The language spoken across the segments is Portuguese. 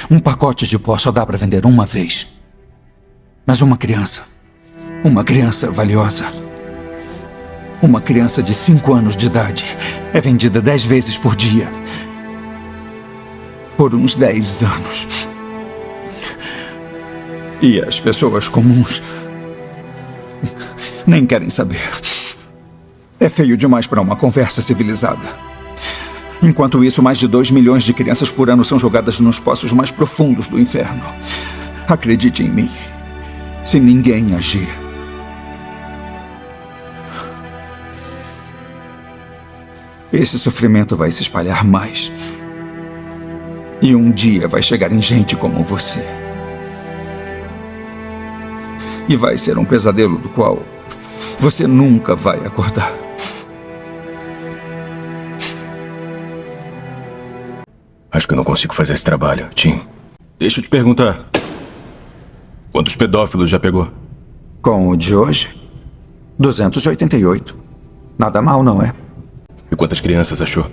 Um pacote de pó só dá para vender uma vez. Mas uma criança valiosa, uma criança de 5 anos de idade, é vendida 10 vezes por dia. Por uns 10 anos. E as pessoas comuns nem querem saber. É feio demais para uma conversa civilizada. Enquanto isso, mais de 2 milhões de crianças por ano são jogadas nos poços mais profundos do inferno. Acredite em mim. Se ninguém agir, esse sofrimento vai se espalhar mais. E um dia vai chegar em gente como você. E vai ser um pesadelo do qual você nunca vai acordar. Acho que eu não consigo fazer esse trabalho, Tim. Deixa eu te perguntar. Quantos pedófilos já pegou? Com o de hoje, 288. Nada mal, não é? E quantas crianças achou?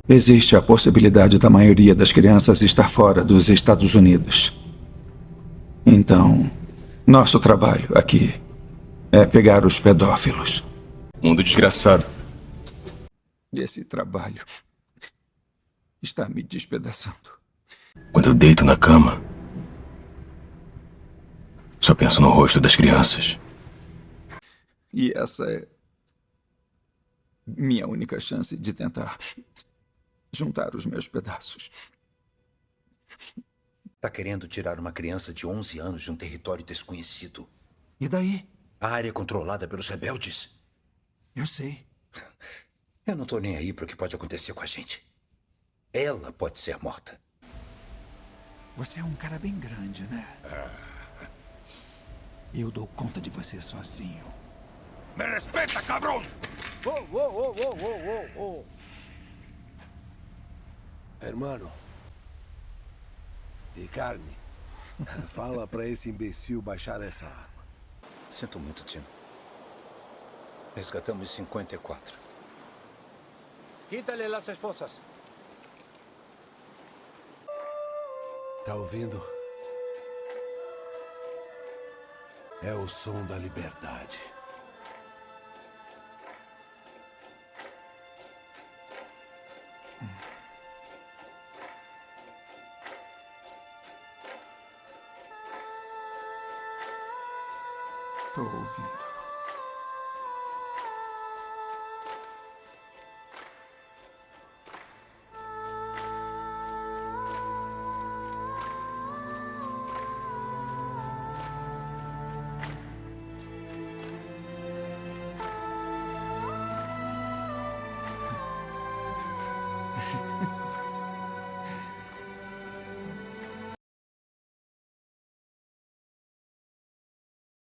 Existe a possibilidade da maioria das crianças estar fora dos Estados Unidos. Então, nosso trabalho aqui é pegar os pedófilos. Mundo desgraçado. Esse trabalho está me despedaçando. Quando eu deito na cama, só penso no rosto das crianças. E essa é minha única chance de tentar juntar os meus pedaços. Tá querendo tirar uma criança de 11 anos de um território desconhecido. E daí? A área é controlada pelos rebeldes. Eu sei. Eu não tô nem aí pro que pode acontecer com a gente. Ela pode ser morta. Você é um cara bem grande, né? Eu dou conta de você sozinho. ¡Me respeta, cabrón! Oh. Hermano. E carne. Fala pra esse imbecil baixar essa arma. Sinto muito, Tim. Resgatamos 54. Quítale las esposas. Tá ouvindo? É o som da liberdade. Tô ouvindo.